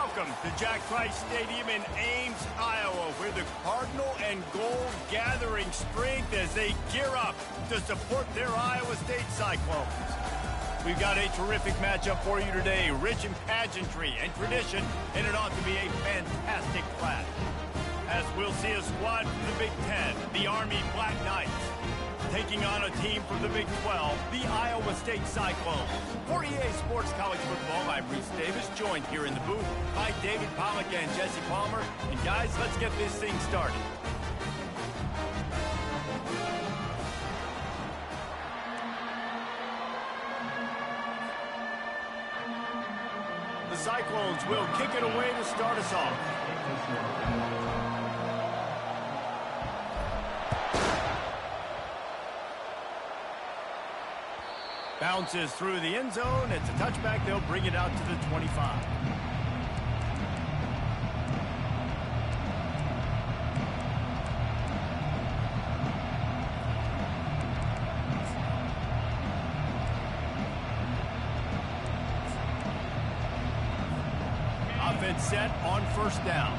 Welcome to Jack Trice Stadium in Ames, Iowa, where the Cardinal and Gold gathering strength as they gear up to support their Iowa State Cyclones. We've got a terrific matchup for you today, rich in pageantry and tradition, and it ought to be a fantastic clash. As we'll see a squad from the Big Ten, the Army Black Knights, taking on a team from the Big 12, the Iowa State Cyclones. For EA Sports College Football, I'm Reese Davis, joined here in the booth by David Pollack and Jesse Palmer. And guys, let's get this thing started. The Cyclones will kick it away to start us off. Bounces through the end zone. It's a touchback. They'll bring it out to the 25. Offense set on first down.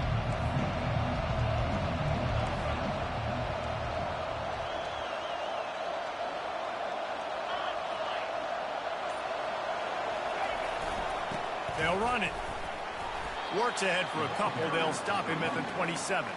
They'll run it. Works ahead for a couple. They'll stop him at the 27.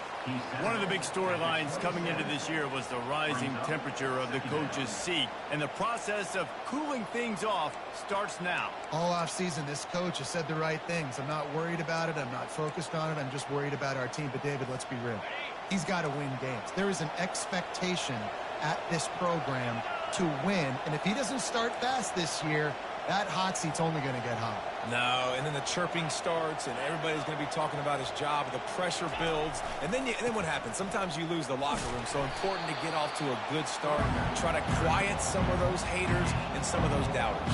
One of the big storylines coming into this year was the rising temperature of the coach's seat. And the process of cooling things off starts now. All offseason, this coach has said the right things. I'm not worried about it. I'm not focused on it. I'm just worried about our team. But, David, let's be real. He's got to win games. There is an expectation at this program to win. And if he doesn't start fast this year, that hot seat's only going to get hot. No, and then the chirping starts, and everybody's going to be talking about his job. The pressure builds, and then what happens? Sometimes you lose the locker room, so important to get off to a good start. Try to quiet some of those haters and some of those doubters.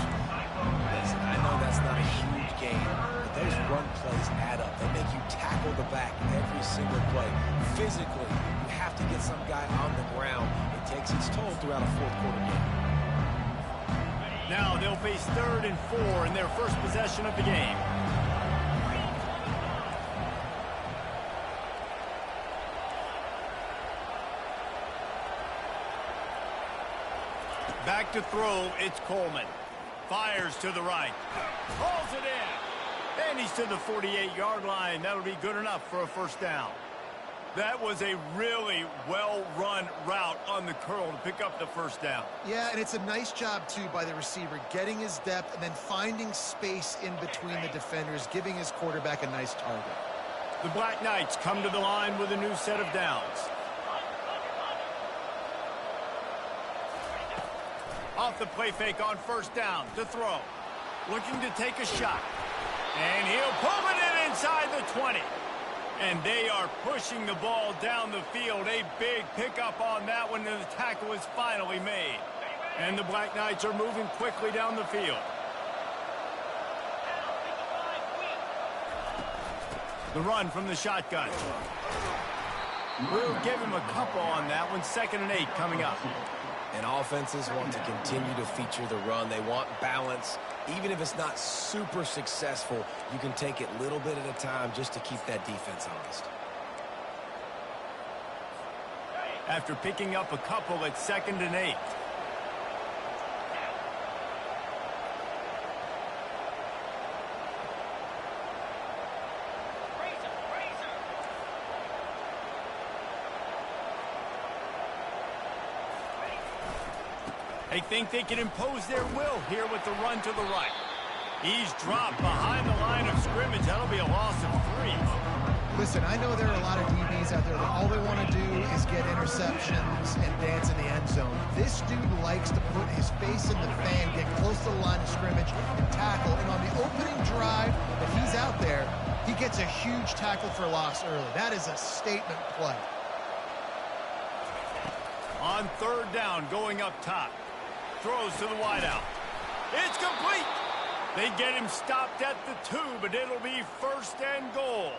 Listen, I know that's not a huge game, but those run plays add up. They make you tackle the back every single play. Physically, you have to get some guy on the ground. It takes its toll throughout a fourth-quarter game. Now they'll face 3rd and 4 in their first possession of the game. Back to throw, it's Coleman. Fires to the right. Hauls it in. And he's to the 48-yard line. That'll be good enough for a first down. That was a really well-run route on the curl to pick up the first down. Yeah, and it's a nice job, too, by the receiver, getting his depth and then finding space in between the defenders, giving his quarterback a nice target. The Black Knights come to the line with a new set of downs. Off the play fake on first down to throw. Looking to take a shot. And he'll pull it in inside the 20. And they are pushing the ball down the field. A big pickup on that one, and the tackle is finally made. And the Black Knights are moving quickly down the field. The run from the shotgun. We'll give him a couple on that one. 2nd and 8 coming up. And offenses want to continue to feature the run. They want balance. Even if it's not super successful, you can take it little bit at a time just to keep that defense honest. After picking up a couple at 2nd and 8. They think they can impose their will here with the run to the right. He's dropped behind the line of scrimmage. That'll be a loss of 3. Listen, I know there are a lot of DBs out there that all they want to do is get interceptions and dance in the end zone. This dude likes to put his face in the fan, get close to the line of scrimmage, and tackle. And on the opening drive that he's out there, he gets a huge tackle for loss early. That is a statement play. On 3rd down, going up top. Throws to the wideout. It's complete. They get him stopped at the 2, but it'll be 1st and goal.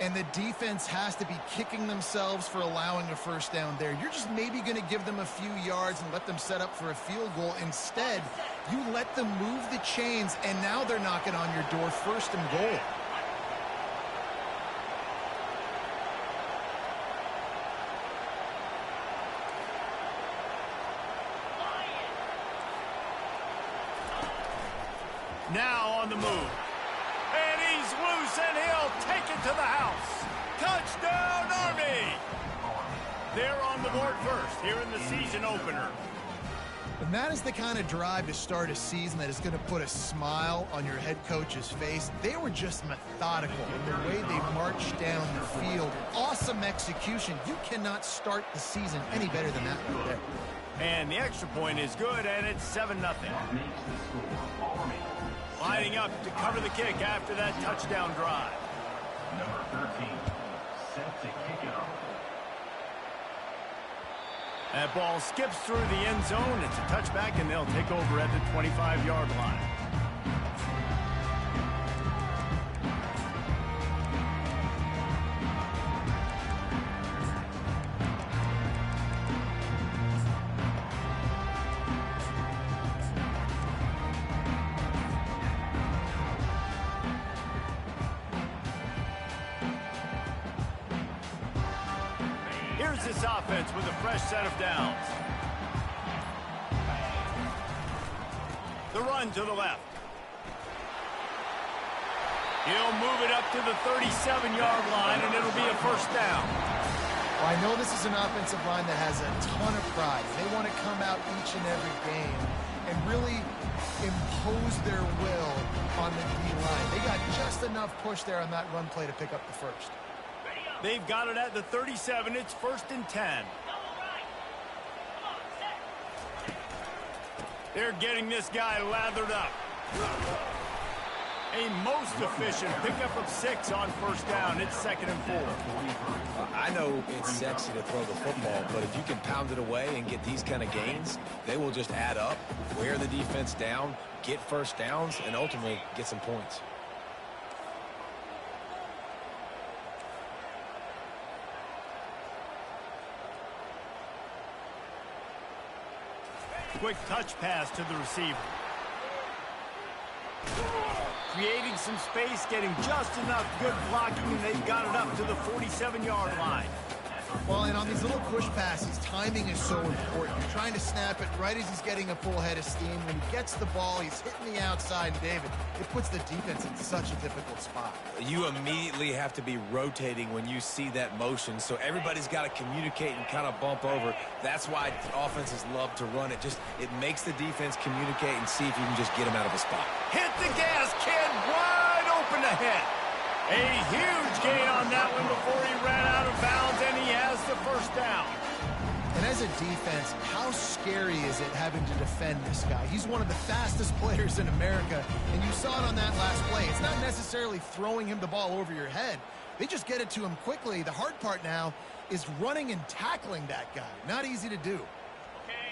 And the defense has to be kicking themselves for allowing a first down there. You're just maybe going to give them a few yards and let them set up for a field goal. Instead, you let them move the chains, and now they're knocking on your door 1st and goal. Now on the move. And he's loose, and he'll take it to the house. Touchdown, Army! They're on the board first here in the season opener. And that is the kind of drive to start a season that is going to put a smile on your head coach's face. They were just methodical in the way they marched down the field. Awesome execution. You cannot start the season any better than that right there. And the extra point is good, and it's 7-0. Lining up to cover the kick after that touchdown drive. Number 13, set to kick it off. That ball skips through the end zone. It's a touchback, and they'll take over at the 25-yard line. Here's this offense with a fresh set of downs. The run to the left. He'll move it up to the 37-yard line, and it'll be a first down. Well, I know this is an offensive line that has a ton of pride. They want to come out each and every game and really impose their will on the D-line. They got just enough push there on that run play to pick up the first. They've got it at the 37. It's 1st and 10. They're getting this guy lathered up. A most efficient pickup of 6 on first down. It's 2nd and 4. I know it's sexy to throw the football, but if you can pound it away and get these kind of gains, they will just add up, wear the defense down, get first downs, and ultimately get some points. Quick touch pass to the receiver. Creating some space, getting just enough good blocking, and they've got it up to the 47-yard line. Well, and on these little push passes, timing is so important. You're trying to snap it right as he's getting a full head of steam. When he gets the ball, he's hitting the outside, and David, it puts the defense in such a difficult spot. You immediately have to be rotating when you see that motion, so everybody's got to communicate and kind of bump over. That's why offenses love to run it. It makes the defense communicate and see if you can just get him out of a spot. Hit the gas, kid, wide open ahead. A huge gain on that one before he ran out of bounds, and he has the first down. And as a defense, how scary is it having to defend this guy? He's one of the fastest players in America, and you saw it on that last play. It's not necessarily throwing him the ball over your head. They just get it to him quickly. The hard part now is running and tackling that guy. Not easy to do.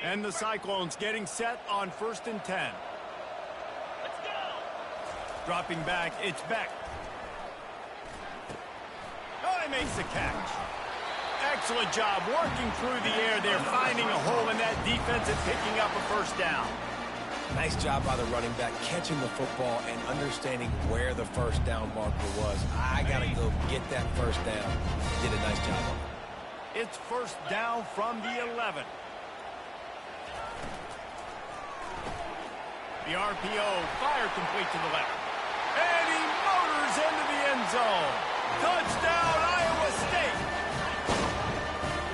And the Cyclones getting set on 1st and 10. Let's go. Dropping back, it's Beck. Oh, he makes the catch. Excellent job working through the air there, finding a hole in that defense and picking up a first down. Nice job by the running back, catching the football and understanding where the first down marker was. I got to go get that first down. Did a nice job on it. It's first down from the 11. The RPO, fire complete to the left. And he motors into the end zone. Touchdown, Iowa State.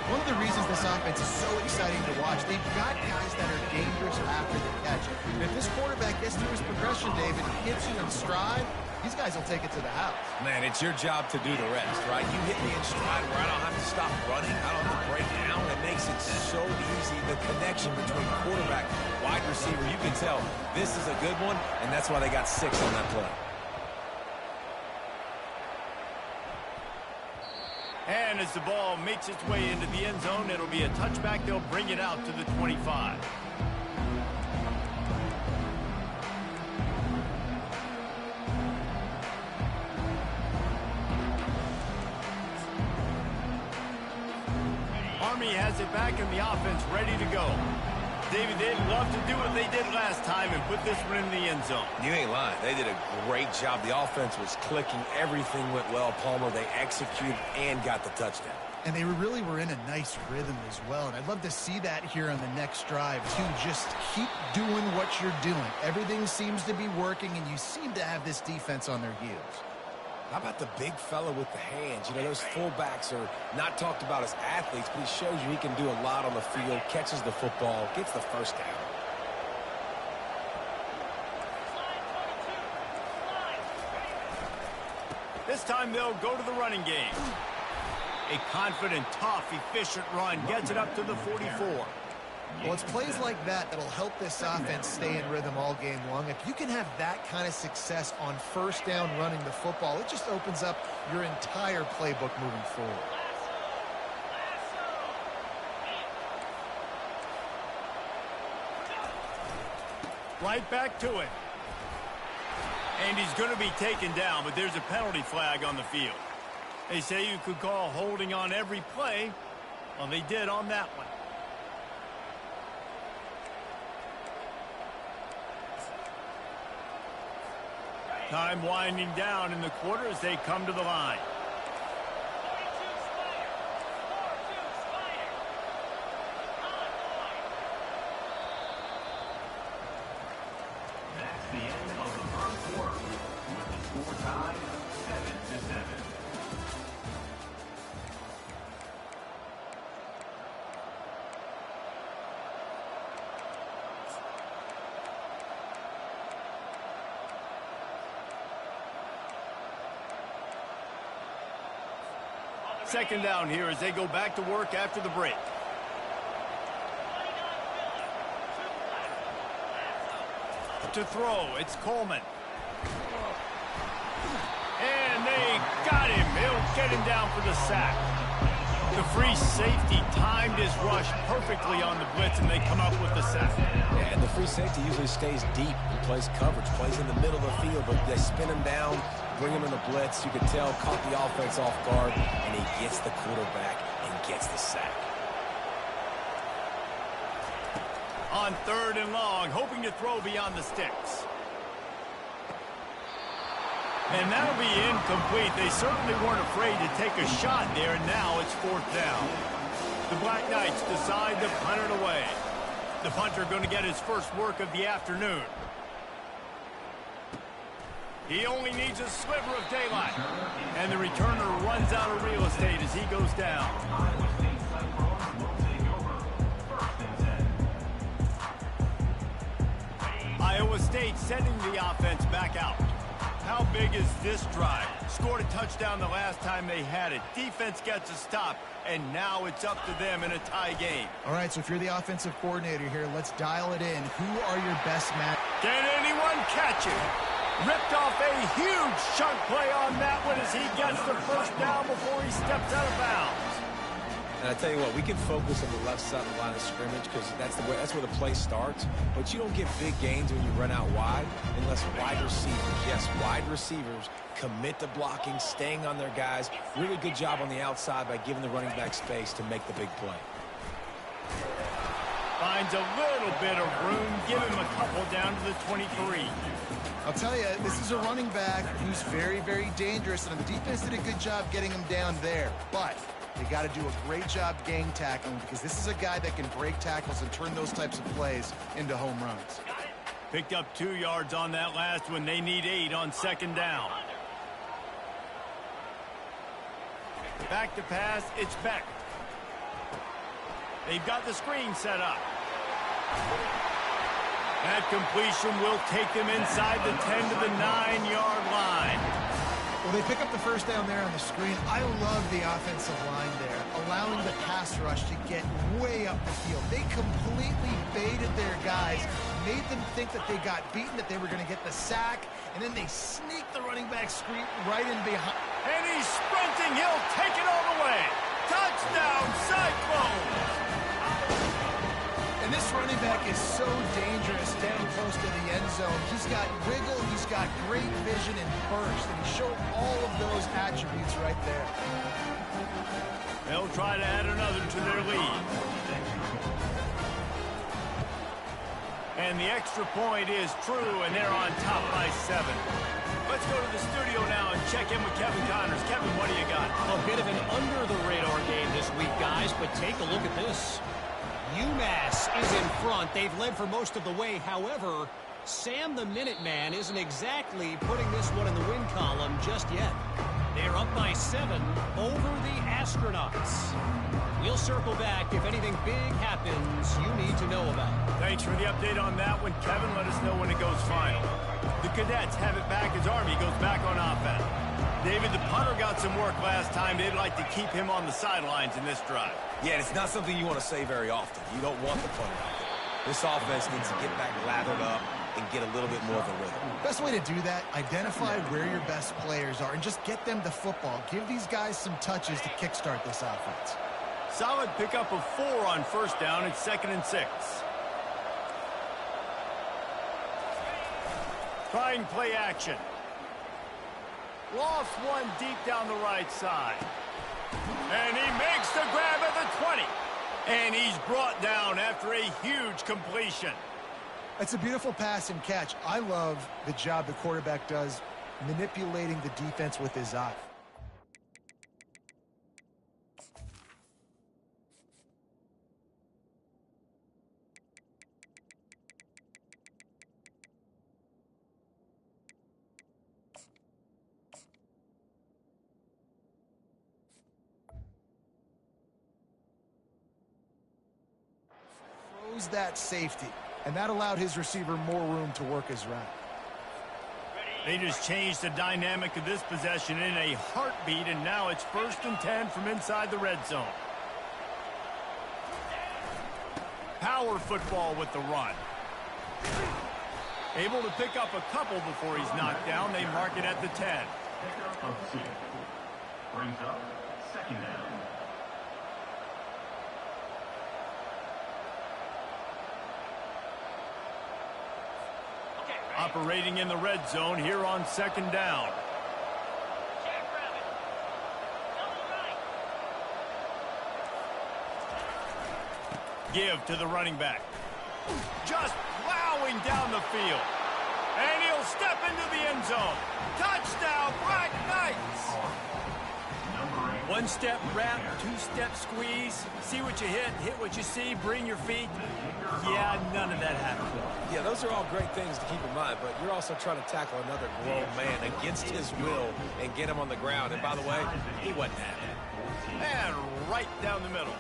One of the reasons this offense is so exciting to watch, they've got guys that are dangerous after the catch. And if this quarterback gets through his progression, David, hits you in stride, these guys will take it to the house. Man, it's your job to do the rest, right? You hit me in stride where I don't have to stop running. I don't have to break down. It makes it so easy. The connection between quarterback, wide receiver, you can tell this is a good one, and that's why they got 6 on that play. And as the ball makes its way into the end zone, it'll be a touchback. They'll bring it out to the 25. Army has it back and the offense ready to go. David, they'd love to do what they did last time and put this one in the end zone. You ain't lying. They did a great job. The offense was clicking. Everything went well. Palmer, they executed and got the touchdown. And they really were in a nice rhythm as well. And I'd love to see that here on the next drive, too. Just keep doing what you're doing. Everything seems to be working, and you seem to have this defense on their heels. How about the big fella with the hands? You know, those fullbacks are not talked about as athletes, but he shows you he can do a lot on the field, catches the football, gets the first down. This time they'll go to the running game. A confident, tough, efficient run gets it up to the 44. Well, it's plays like that that'll help this offense stay in rhythm all game long. If you can have that kind of success on first down running the football, it just opens up your entire playbook moving forward. Right back to it. And he's going to be taken down, but there's a penalty flag on the field. They say you could call holding on every play. Well, they did on that one. Time winding down in the quarter as they come to the line. That's the end of the first quarter, with the score tied 7-7. Second down here as they go back to work after the break. To throw, it's Coleman. And they got him. He'll get him down for the sack. The free safety timed his rush perfectly on the blitz, and they come up with the sack. Yeah, and the free safety usually stays deep. He plays coverage, plays in the middle of the field, but they spin him down, bring him in the blitz. You can tell, caught the offense off guard, and he gets the quarterback and gets the sack. On third and long, hoping to throw beyond the sticks. And that'll be incomplete. They certainly weren't afraid to take a shot there, and now it's fourth down. The Black Knights decide to punt it away. The punter going to get his first work of the afternoon. He only needs a sliver of daylight. And the returner runs out of real estate as he goes down. Iowa State sending the offense back out. How big is this drive? Scored a touchdown the last time they had it. Defense gets a stop, and now it's up to them in a tie game. All right, so if you're the offensive coordinator here, let's dial it in. Who are your best match? Can anyone catch it? Ripped off a huge chunk play on that one as he gets the first down before he steps out of bounds. And I tell you what, we can focus on the left side of the line of scrimmage because that's where the play starts. But you don't get big gains when you run out wide unless wide receivers, yes, wide receivers, commit to blocking, staying on their guys. Really good job on the outside by giving the running back space to make the big play. Finds a little bit of room, give him a couple down to the 23. I'll tell you, this is a running back who's very, very dangerous, and the defense did a good job getting him down there. But they got to do a great job gang tackling because this is a guy that can break tackles and turn those types of plays into home runs. Picked up 2 yards on that last one. They need 8 on second down. Back to pass, it's Beck. They've got the screen set up. That completion will take them inside the 10 to the 9-yard line. Well, they pick up the first down there on the screen. I love the offensive line there, allowing the pass rush to get way up the field. They completely baited their guys, made them think that they got beaten, that they were going to get the sack, and then they sneaked the running back screen right in behind. And he's sprinting. He'll take it all the way. Touchdown, Cyclones! And this running back is so dangerous down close to the end zone. He's got wiggle, he's got great vision and burst, and he showed all of those attributes right there. They'll try to add another to their lead. And the extra point is true, and they're on top by 7. Let's go to the studio now and check in with Kevin Connors. Kevin, what do you got? A bit of an under-the-radar game this week, guys, but take a look at this. UMass is in front. They've led for most of the way. However, Sam the Minuteman isn't exactly putting this one in the win column just yet. They're up by 7 over the Astronauts. We'll circle back if anything big happens you need to know about. Thanks for the update on that one, Kevin. Let us know when it goes final. The Cadets have it back as Army goes back on offense. David, the punter got some work last time. They'd like to keep him on the sidelines in this drive. Yeah, it's not something you want to say very often. You don't want the punter out there. This offense needs to get back lathered up and get a little bit more of a rhythm. Best way to do that, identify where your best players are and just get them the football. Give these guys some touches to kickstart this offense. Solid pickup of 4 on first down. It's 2nd and 6. Trying play action. Lost one deep down the right side. And he makes the grab at the 20. And he's brought down after a huge completion. It's a beautiful pass and catch. I love the job the quarterback does manipulating the defense with his eye. That safety, and that allowed his receiver more room to work his route. They just changed the dynamic of this possession in a heartbeat, and now it's 1st and 10 from inside the red zone. Power football with the run. Able to pick up a couple before he's knocked down. They mark it at the 10. Pickup of 6. Brings up 2nd down. Operating in the red zone here on 2nd down. Give to the running back. Just plowing down the field. And he'll step into the end zone. Touchdown, Black Knights! One-step wrap, two-step squeeze. See what you hit what you see, bring your feet. Yeah, none of that happened. Yeah, those are all great things to keep in mind, but you're also trying to tackle another grown man against his will and get him on the ground. And by the way, he wasn't having it. And right down the middle.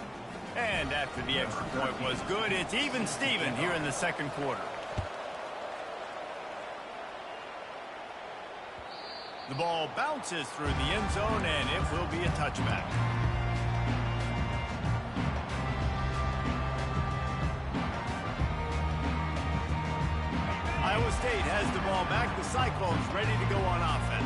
And after the extra point was good, it's even Steven here in the 2nd quarter. The ball bounces through the end zone, and it will be a touchback. Iowa State has the ball back. The Cyclones ready to go on offense.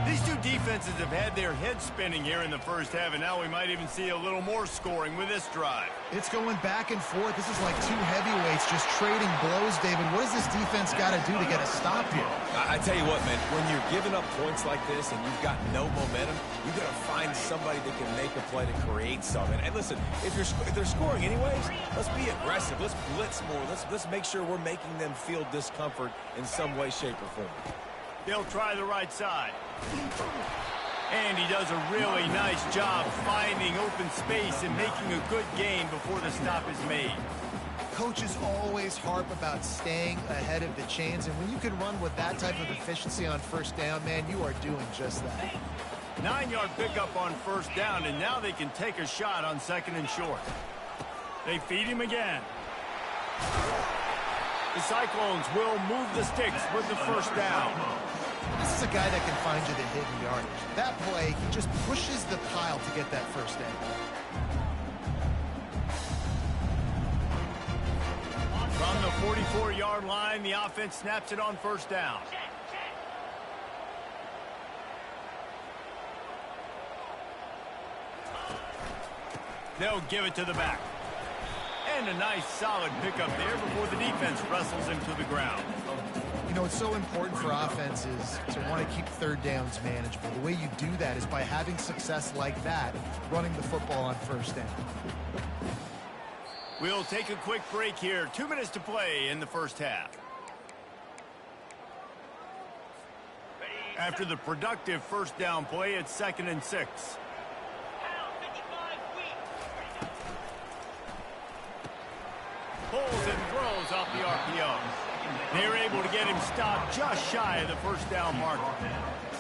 These two defenses have had their heads spinning here in the first half, and now we might even see a little more scoring with this drive. It's going back and forth. This is like two heavyweights just trading blows, David. What does this defense got to do to get a stop here? I tell you what, man, when you're giving up points like this and you've got no momentum, you got to find somebody that can make a play to create something. And listen, if they're scoring anyways, let's be aggressive. Let's blitz more. Let's make sure we're making them feel discomfort in some way, shape, or form. They'll try the right side. And he does a really nice job finding open space and making a good gain before the stop is made. Coaches always harp about staying ahead of the chains, and when you can run with that type of efficiency on first down, man, you are doing just that. 9-yard pickup on first down, and now they can take a shot on 2nd and short. They feed him again. The Cyclones will move the sticks with the first down. This is a guy that can find you the hidden yardage. That play, he just pushes the pile to get that first down. From the 44-yard line, the offense snaps it on first down. They'll give it to the back. And a nice solid pickup there before the defense wrestles him to the ground. You know, it's so important for offenses to want to keep third downs manageable. The way you do that is by having success like that, running the football on first down. We'll take a quick break here. 2 minutes to play in the first half. After the productive first down play, it's 2nd and 6. Pulls and throws off the RPO. They're able to get him stopped just shy of the first down marker.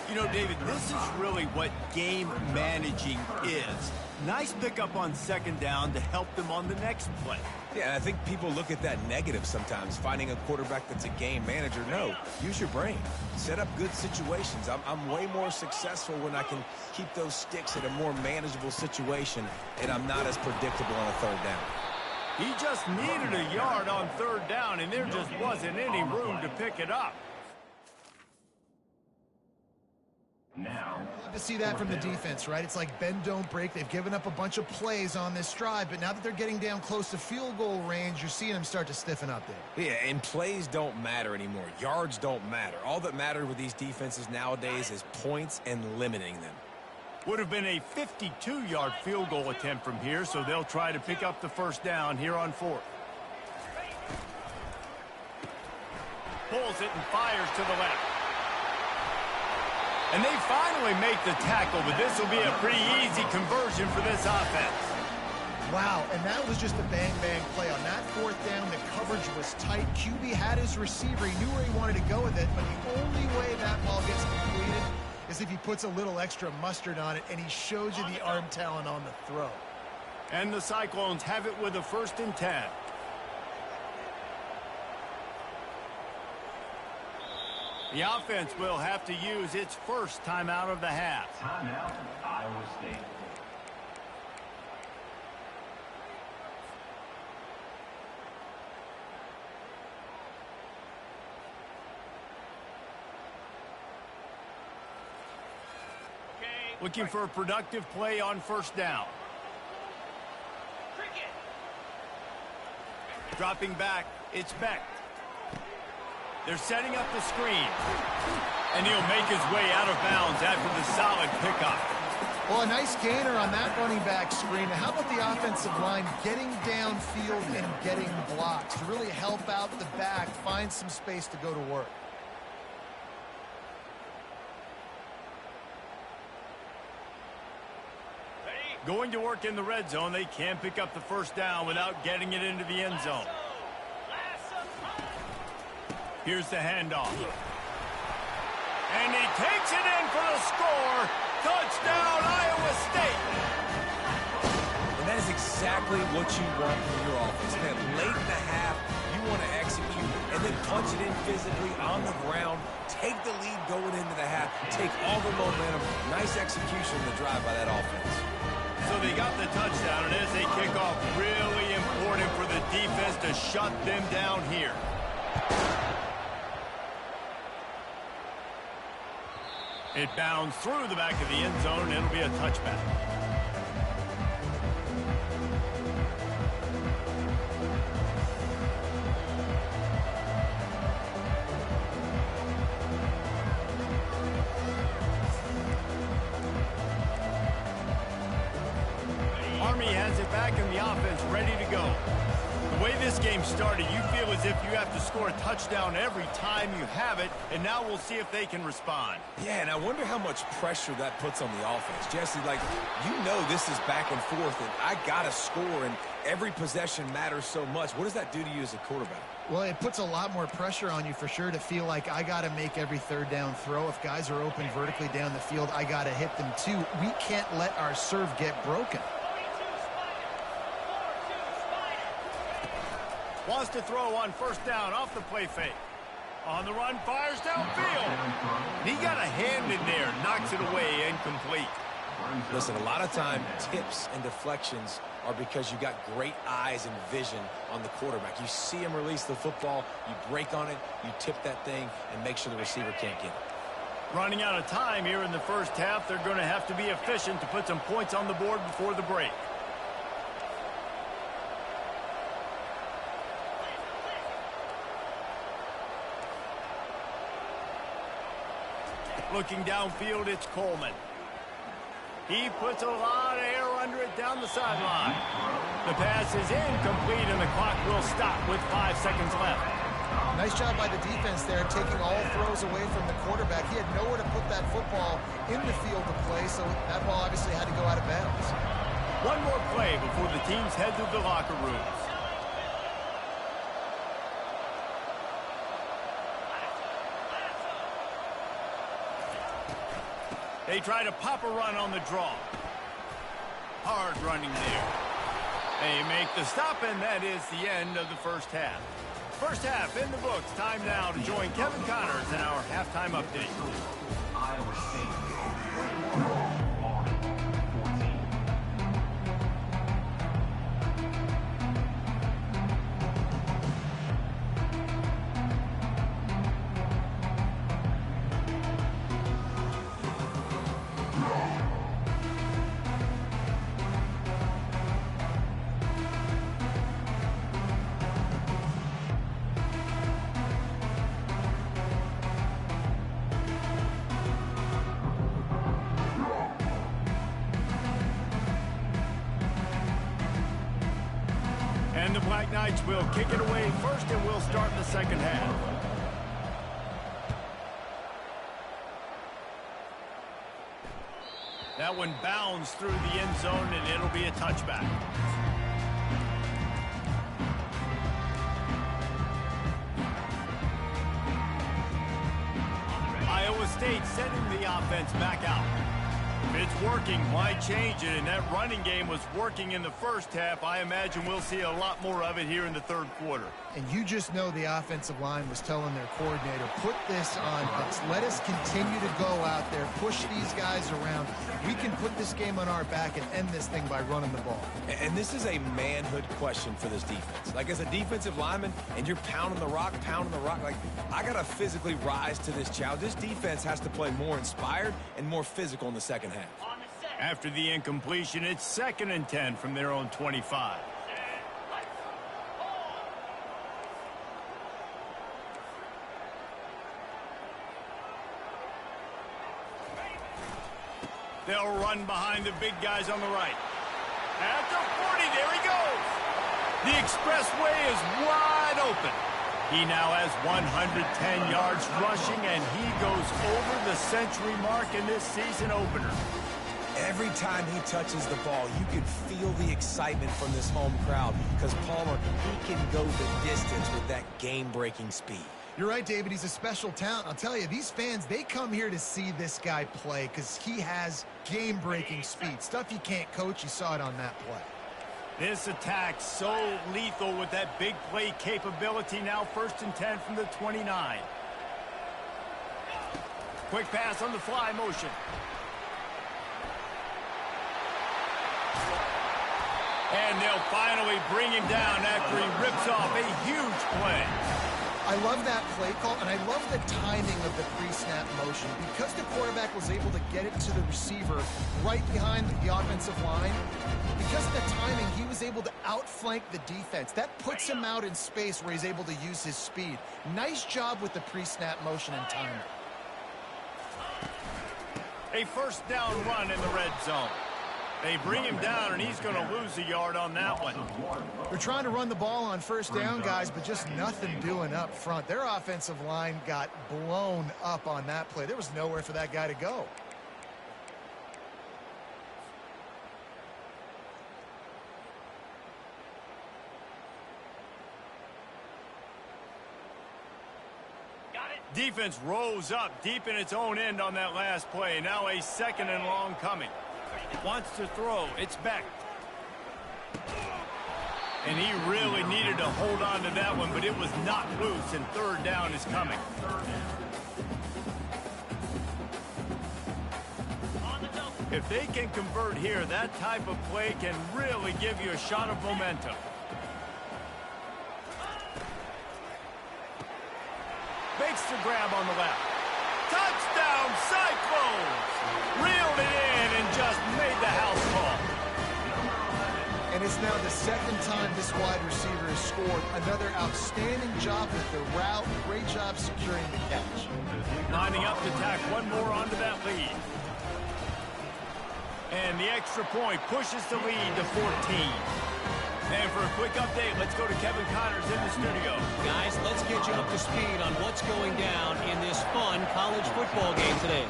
You know, David, this is really what game managing is. Nice pickup on 2nd down to help them on the next play. Yeah, I think people look at that negative sometimes, finding a quarterback that's a game manager. No, use your brain. Set up good situations. I'm way more successful when I can keep those sticks at a more manageable situation, and I'm not as predictable on a 3rd down. He just needed a yard on 3rd down, and there just wasn't any room to pick it up. Now, Love to see that from the defense, right? It's like bend, don't break. They've given up a bunch of plays on this drive, but now that they're getting down close to field goal range, you're seeing them start to stiffen up there. Yeah, and plays don't matter anymore. Yards don't matter. All that matters with these defenses nowadays is points and limiting them. Would have been a 52-yard field goal attempt from here, so they'll try to pick up the first down here on 4th. Pulls it and fires to the left. And they finally make the tackle, but this will be a pretty easy conversion for this offense. Wow, and that was just a bang-bang play. On that 4th down, the coverage was tight. QB had his receiver. He knew where he wanted to go with it, but the only way that ball gets completed is if he puts a little extra mustard on it, and he shows you the arm talent on the throw. And the Cyclones have it with a 1st and 10. The offense will have to use its first timeout of the half. timeout, Iowa State. Looking for a productive play on 1st down. Dropping back, it's Beck. They're setting up the screen. And he'll make his way out of bounds after the solid pickup. Well, a nice gainer on that running back screen. How about the offensive line getting downfield and getting blocks to really help out the back, find some space to go to work? Going to work in the red zone. They can't pick up the first down without getting it into the end zone. Here's the handoff. And he takes it in for the score. Touchdown, Iowa State. And that is exactly what you want from your offense. Man, late in the half, you want to execute and then punch it in physically on the ground. Take the lead going into the half. Take all the momentum. Nice execution in the drive by that offense. So they got the touchdown, and as they kick off, really important for the defense to shut them down here. It bounds through the back of the end zone, and it'll be a touchback. Army has it back in the offense, ready to go. The way this game started, you feel as if you have to score a touchdown every time you have it, and now we'll see if they can respond. Yeah, and I wonder how much pressure that puts on the offense. Jesse, like, you know this is back and forth, and I got to score, and every possession matters so much. What does that do to you as a quarterback? Well, it puts a lot more pressure on you for sure to feel like I got to make every 3rd down throw. If guys are open vertically down the field, I got to hit them too. We can't let our serve get broken. Wants to throw on 1st down off the play fake. On the run, fires downfield. And he got a hand in there, knocks it away, incomplete. Listen, a lot of time, tips and deflections are because you got great eyes and vision on the quarterback. You see him release the football, you break on it, you tip that thing, and make sure the receiver can't get it. Running out of time here in the first half, they're going to have to be efficient to put some points on the board before the break. Looking downfield, it's Coleman. He puts a lot of air under it down the sideline. The pass is incomplete, and the clock will stop with 5 seconds left. Nice job by the defense there, taking all throws away from the quarterback. He had nowhere to put that football in the field to play, so that ball obviously had to go out of bounds. One more play before the teams head to the locker rooms. They try to pop a run on the draw. Hard running there. They make the stop, and that is the end of the first half. First half in the books. Time now to join Kevin Connors in our halftime update. Iowa State 21, Auburn 14. And the Black Knights will kick it away first, and we'll start the second half. That one bounds through the end zone, and it'll be a touchback. Iowa State sending the offense back out. If it's working, why change it? And that running game was working in the first half. I imagine we'll see a lot more of it here in the third quarter. And you just know the offensive line was telling their coordinator, put this on us. Let us continue to go out there, push these guys around. We can put this game on our back and end this thing by running the ball. And this is a manhood question for this defense. Like, as a defensive lineman, and you're pounding the rock, like, I got to physically rise to this challenge. This defense has to play more inspired and more physical in the second half. After the incompletion, it's 2nd and 10 from their own 25. They'll run behind the big guys on the right. At the 40, there he goes. The expressway is wide open. He now has 110 yards rushing, and he goes over the century mark in this season opener. Every time he touches the ball, you can feel the excitement from this home crowd because Palmer, he can go the distance with that game-breaking speed. You're right, David. He's a special talent. I'll tell you, these fans, they come here to see this guy play because he has game-breaking speed. Stuff you can't coach. You saw it on that play. This attack so lethal with that big play capability. Now 1st and 10 from the 29. Quick pass on the fly motion. And they'll finally bring him down after he rips off a huge play. I love that play call, and I love the timing of the pre-snap motion. Because the quarterback was able to get it to the receiver right behind the offensive line, because of the timing, he was able to outflank the defense. That puts him out in space where he's able to use his speed. Nice job with the pre-snap motion and timing. A 1st down run in the red zone. They bring him down, and he's going to lose a yard on that one. They're trying to run the ball on 1st down, guys, but just nothing doing up front. Their offensive line got blown up on that play. There was nowhere for that guy to go. Defense rose up deep in its own end on that last play. Now a 2nd and long coming. Wants to throw. It's back. And he really needed to hold on to that one, but it was not loose, and 3rd down is coming. If they can convert here, that type of play can really give you a shot of momentum. Makes the grab on the left. Touchdown, Cyclones! Reeled it in and just made the house call. And it's now the 2nd time this wide receiver has scored. Another outstanding job with the route. Great job securing the catch. Lining up to tack one more onto that lead. And the extra point pushes the lead to 14. And for a quick update, let's go to Kevin Connors in the studio. Guys, let's get get you up to speed on what's going down in this fun college football game today.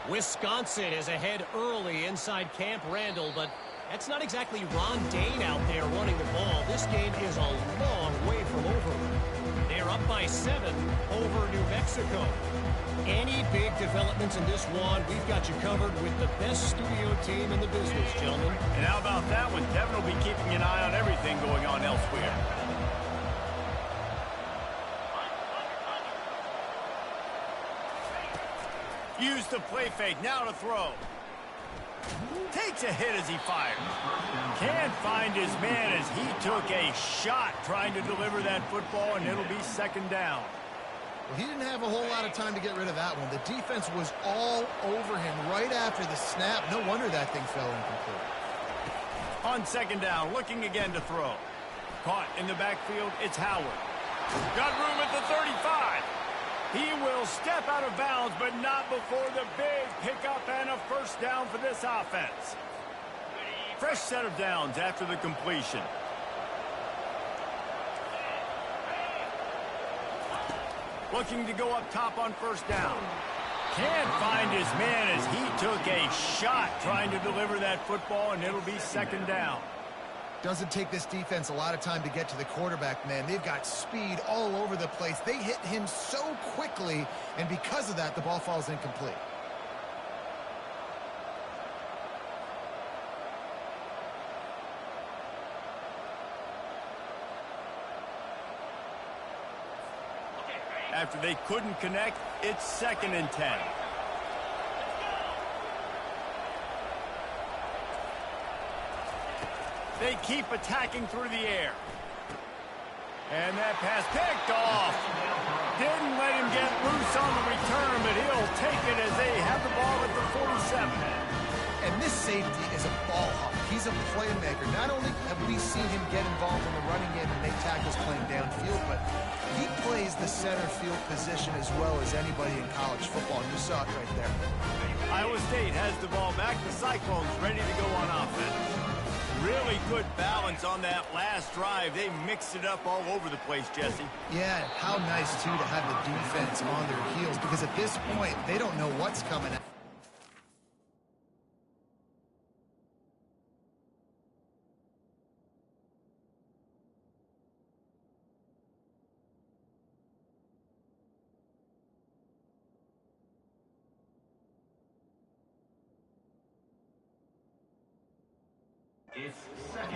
Wisconsin is ahead early inside Camp Randall, but that's not exactly Ron Dane out there running the ball. This game is a long way from over. They're up by 7 over New Mexico. Any big developments in this one, we've got you covered with the best studio team in the business, gentlemen. And how about that one? Devin will be keeping an eye on everything going on elsewhere. Use the play fake, now to throw. Takes a hit as he fires. Can't find his man as he took a shot trying to deliver that football, and it'll be second down. Well, he didn't have a whole lot of time to get rid of that one. The defense was all over him right after the snap. No wonder that thing fell incomplete. On second down, looking again to throw. Caught in the backfield, it's Howard. Got room at the 35. He will step out of bounds, but not before the big pickup and a first down for this offense. Fresh set of downs after the completion. Looking to go up top on first down. Can't find his man as he took a shot trying to deliver that football, and it'll be second down. Doesn't take this defense a lot of time to get to the quarterback, man. They've got speed all over the place. They hit him so quickly, and because of that, the ball falls incomplete. After they couldn't connect, it's 2nd and 10. They keep attacking through the air. And that pass picked off. Didn't let him get loose on the return, but he'll take it as they have the ball at the 47. And this safety is a ball hawk. He's a playmaker. Not only have we seen him get involved in the running game and make tackles playing downfield, but he plays the center field position as well as anybody in college football. And you saw it right there. Iowa State has the ball back. The Cyclones ready to go on offense. Really good balance on that last drive. They mixed it up all over the place, Jesse. Yeah, how nice, too, to have the defense on their heels, because at this point, they don't know what's coming out.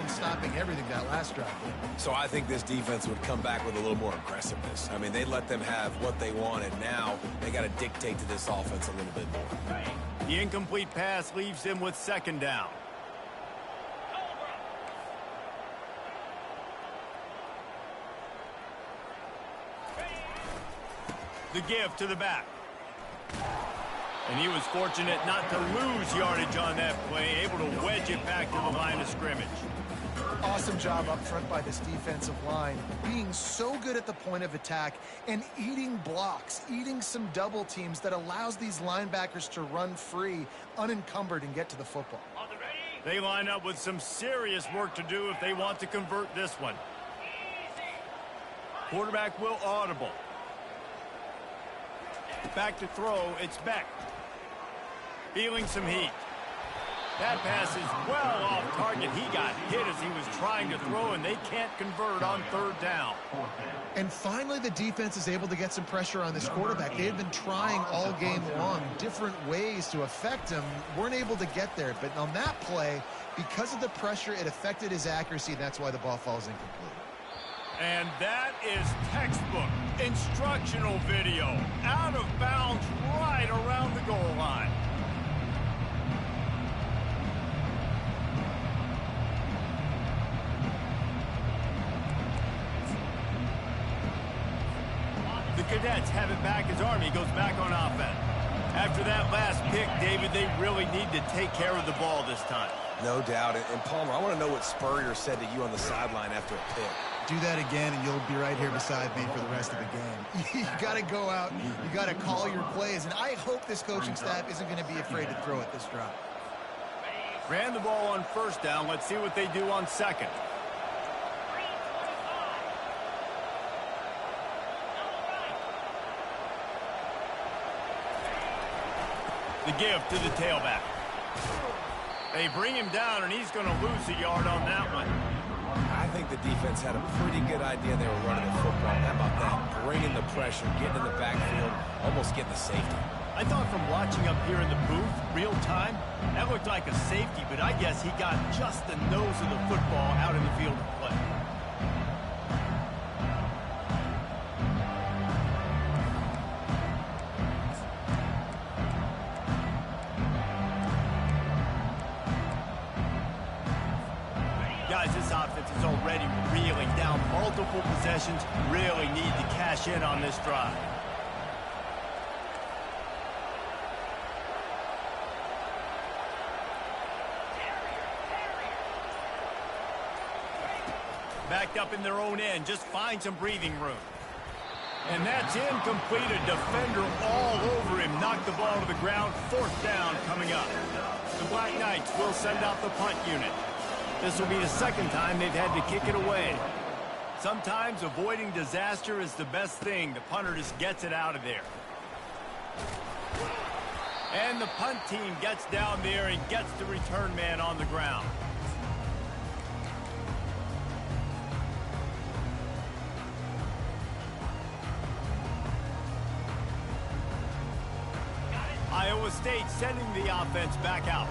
Stopping everything that last drive. So I think this defense would come back with a little more aggressiveness. I mean, they let them have what they wanted. Now they got to dictate to this offense a little bit more. The incomplete pass leaves him with second down. The give to the back. And he was fortunate not to lose yardage on that play, able to wedge it back to the line of scrimmage. Awesome job up front by this defensive line, being so good at the point of attack and eating blocks, eating some double teams that allows these linebackers to run free, unencumbered, and get to the football. They line up with some serious work to do if they want to convert this one. Quarterback will audible. Back to throw, it's Beck. Feeling some heat. That pass is well off target. He got hit as he was trying to throw, and they can't convert on third down. And finally, the defense is able to get some pressure on this quarterback. They had been trying all game long, different ways to affect him, weren't able to get there. But on that play, because of the pressure, it affected his accuracy, and that's why the ball falls incomplete. And that is textbook instructional video. Out of bounds right around the goal line. The Cadets have it back as Army goes back on offense. After that last pick, David, they really need to take care of the ball this time. No doubt. And Palmer, I want to know what Spurrier said to you on the sideline after a pick. Do that again, and you'll be right here beside me for the rest of the game. You got to go out. You got to call your plays. And I hope this coaching staff isn't going to be afraid to throw it this drive. Ran the ball on first down. Let's see what they do on second. The give to the tailback. They bring him down, and he's going to lose a yard on that one. I think the defense had a pretty good idea they were running the football. How about that? Bringing the pressure, getting in the backfield, almost getting the safety. I thought from watching up here in the booth, real time, that looked like a safety, but I guess he got just the nose of the football out in the field of play. Guys, this offense is already reeling down multiple possessions. Really need to cash in on this drive. Backed up in their own end, just find some breathing room. And that's incomplete. A defender all over him. Knocked the ball to the ground. 4th down coming up. The Black Knights will send out the punt unit. This will be the 2nd time they've had to kick it away. Sometimes avoiding disaster is the best thing. The punter just gets it out of there. And the punt team gets down there and gets the return man on the ground. Iowa State sending the offense back out.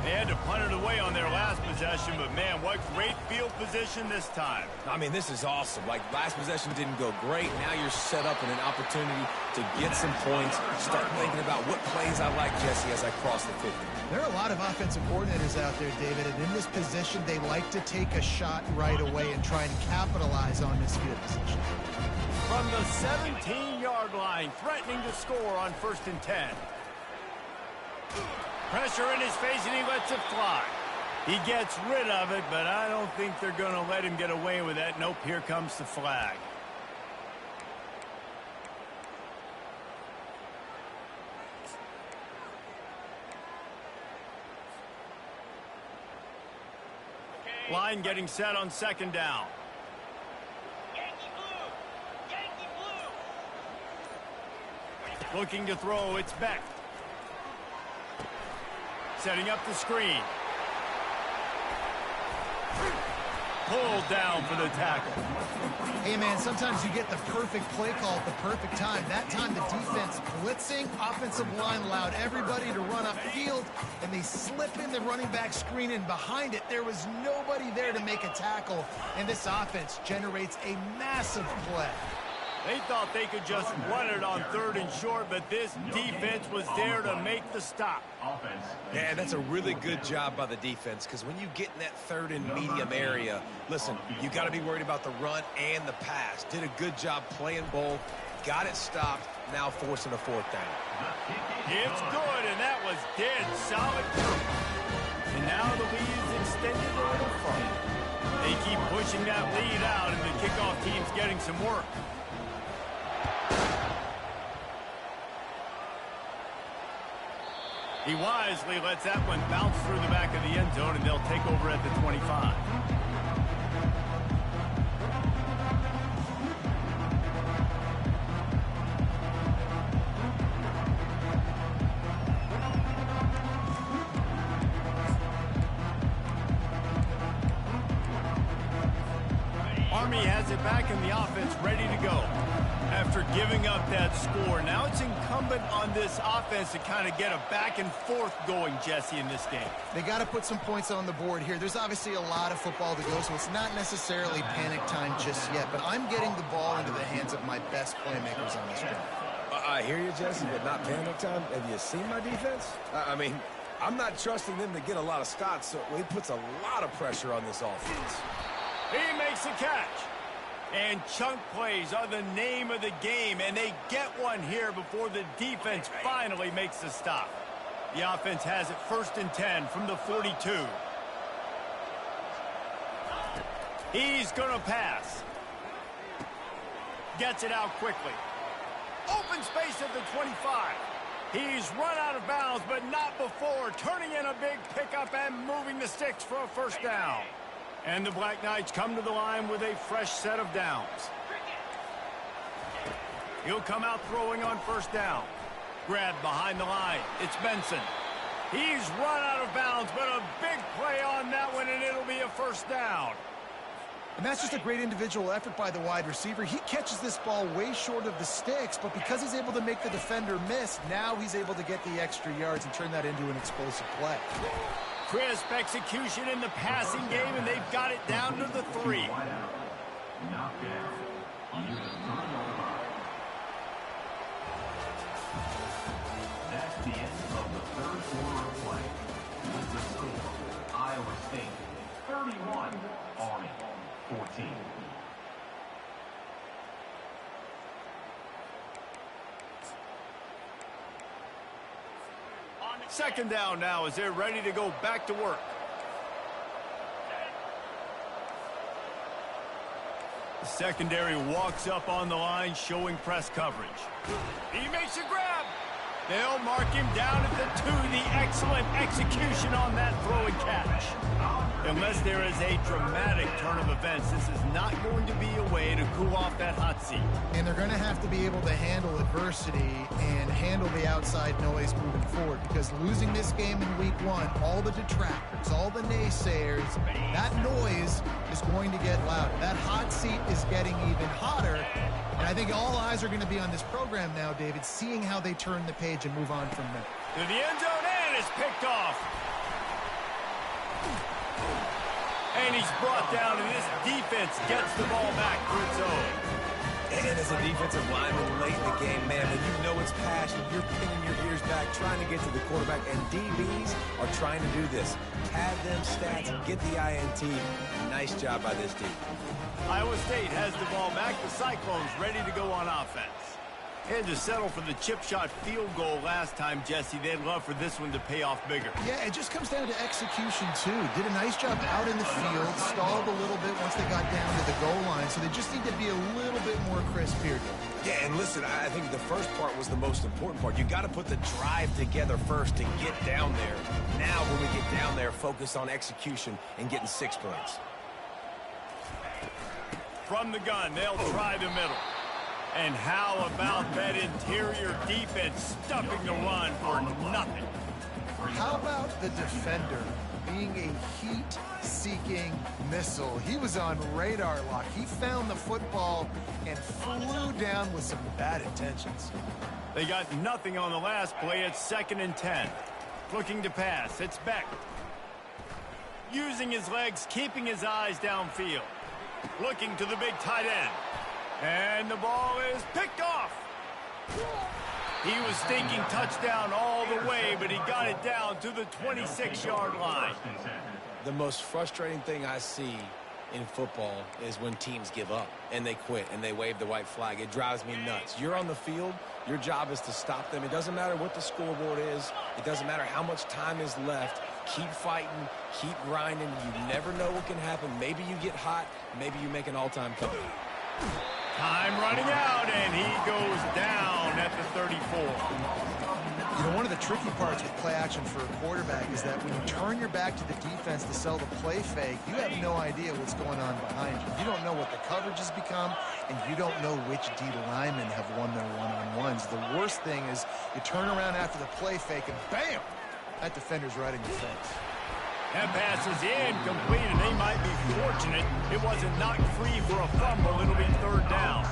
They had to punt it away on their last possession, but man, what great field position this time. I mean, this is awesome. Like, last possession didn't go great. Now you're set up in an opportunity to get some points. Start thinking about what plays I like, Jesse, as I cross the 50. There are a lot of offensive coordinators out there, David, and in this position, they like to take a shot right away and try and capitalize on this field position. From the 17-yard line, threatening to score on 1st and 10. Pressure in his face, and he lets it fly. He gets rid of it, but I don't think they're going to let him get away with that. Nope, here comes the flag. Line getting set on 2nd down. Yankee blue! Yankee blue! Looking to throw, it's Beck. Setting up the screen. Pulled down for the tackle. Hey, man, sometimes you get the perfect play call at the perfect time. That time the defense blitzing, offensive line allowed everybody to run upfield, and they slip in the running back screen, and behind it, there was nobody there to make a tackle, and this offense generates a massive play. They thought they could just run it on 3rd and short, but this defense was there to make the stop. Yeah, that's a really good job by the defense, because when you get in that 3rd and medium area, listen, you got to be worried about the run and the pass. Did a good job playing both, got it stopped, now forcing a 4th down. It's good, and that was dead solid. And now the lead is extended a little further. They keep pushing that lead out, and the kickoff team's getting some work. He wisely lets that one bounce through the back of the end zone, and they'll take over at the 25. Army has it back in the offense, ready to go. After giving up that score, now it's incumbent on this offense to kind of get a back and forth going, Jesse, in this game. They got to put some points on the board here. There's obviously a lot of football to go, so it's not necessarily panic time just yet, but I'm getting the ball into the hands of my best playmakers on this drive. I hear you, Jesse, but not panic time. Have you seen my defense? I mean, I'm not trusting them to get a lot of stops, so he puts a lot of pressure on this offense. He makes a catch. And chunk plays are the name of the game, and they get one here before the defense finally makes the stop. The offense has it 1st and 10 from the 42. He's going to pass. Gets it out quickly. Open space at the 25. He's run out of bounds, but not before. Turning in a big pickup and moving the sticks for a 1st down. And the Black Knights come to the line with a fresh set of downs. He'll come out throwing on 1st down. Grab behind the line. It's Benson. He's run out of bounds, but a big play on that one, and it'll be a first down. And that's just a great individual effort by the wide receiver. He catches this ball way short of the sticks, but because he's able to make the defender miss, now he's able to get the extra yards and turn that into an explosive play. Crisp execution in the passing game, and they've got it down to the 3. That's the end of the third quarter of play. With the score, Iowa State 31, Army 14. Second down now as they're ready to go back to work. The secondary walks up on the line, showing press coverage. He makes a grab. They'll mark him down at the 2. The excellent execution on that throw and catch. Unless there is a dramatic turn of events, this is not going to be a way to cool off that hot seat. And they're going to have to be able to handle adversity and handle the outside noise moving forward, because losing this game in week 1, all the detractors, all the naysayers, that noise is going to get louder. That hot seat is getting even hotter. And I think all eyes are going to be on this program now, David, seeing how they turn the page and move on from there. To the end zone, and it's picked off. And he's brought down, and this defense gets the ball back for its own. And as a defensive lineman late in the game, man, when you know it's passion, you're pinning your ears back, trying to get to the quarterback, and DBs are trying to do this. Pad them stats, get the INT. Nice job by this team. Iowa State has the ball back. The Cyclones ready to go on offense. Had to settle for the chip shot field goal last time, Jesse. They'd love for this one to pay off bigger. Yeah, it just comes down to execution, too. Did a nice job out in the field, stalled a little bit once they got down to the goal line, so they just need to be a little bit more crisp here. Yeah, and listen, I think the first part was the most important part. You got to put the drive together first to get down there. Now, when we get down there, focus on execution and getting 6 points. From the gun, they'll try the middle. And how about that interior defense stuffing the run for nothing? How about the defender being a heat-seeking missile? He was on radar lock. He found the football and flew down with some bad intentions. They got nothing on the last play. It's 2nd and 10. Looking to pass. It's Beck. Using his legs, keeping his eyes downfield. Looking to the big tight end. And the ball is picked off. He was thinking touchdown all the way, but he got it down to the 26-yard line. The most frustrating thing I see in football is when teams give up and they quit and they wave the white flag. It drives me nuts. You're on the field. Your job is to stop them. It doesn't matter what the scoreboard is. It doesn't matter how much time is left. Keep fighting. Keep grinding. You never know what can happen. Maybe you get hot. Maybe you make an all-time comeback. Time running out, and he goes down at the 34. You know, one of the tricky parts with play action for a quarterback is that when you turn your back to the defense to sell the play fake, you have no idea what's going on behind you. You don't know what the coverage has become, and you don't know which D linemen have won their one-on-ones. The worst thing is you turn around after the play fake, and bam! That defender's right in your face. That pass is incomplete, and they might be fortunate it wasn't knocked free for a fumble. It'll be 3rd down.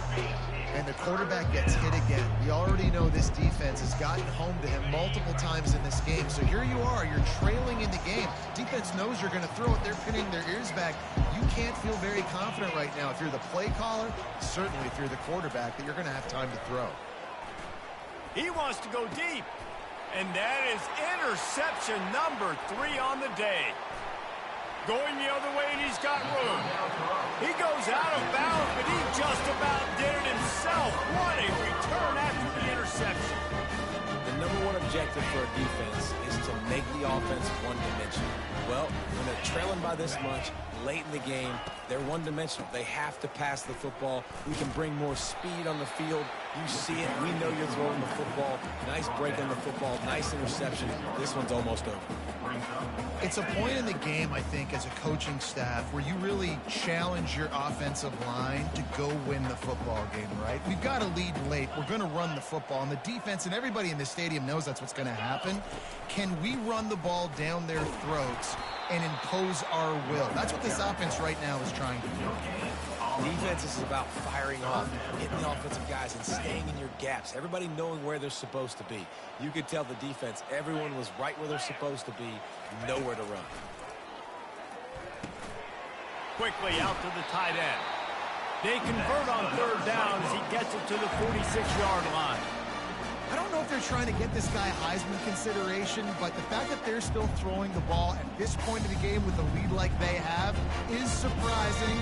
And the quarterback gets hit again. We already know this defense has gotten home to him multiple times in this game. So here you are, you're trailing in the game. Defense knows you're going to throw it. They're pinning their ears back. You can't feel very confident right now. If you're the play caller, certainly if you're the quarterback, that you're going to have time to throw. He wants to go deep. And that is interception number 3 on the day. Going the other way, and he's got room. He goes out of bounds, but he just about did it himself. What a return after the interception. The #1 objective for a defense is to make the offense one-dimensional. Well, when they're trailing by this much, late in the game, they're one-dimensional. They have to pass the football. We can bring more speed on the field. You see it. We know you're throwing the football. Nice break on the football. Nice interception. This one's almost over. It's a point in the game, I think, as a coaching staff where you really challenge your offensive line to go win the football game, right? We've got to lead late. We're going to run the football. And the defense and everybody in the stadium knows that's what's going to happen. Can we run the ball down their throats and impose our will? That's what this offense right now is trying to do. Defense is about firing off, hitting the offensive guys, and staying in your gaps. Everybody knowing where they're supposed to be. You could tell the defense, everyone was right where they're supposed to be, nowhere to run. Quickly out to the tight end. They convert on third down as he gets it to the 46-yard line. I don't know if they're trying to get this guy Heisman consideration, but the fact that they're still throwing the ball at this point of the game with a lead like they have is surprising.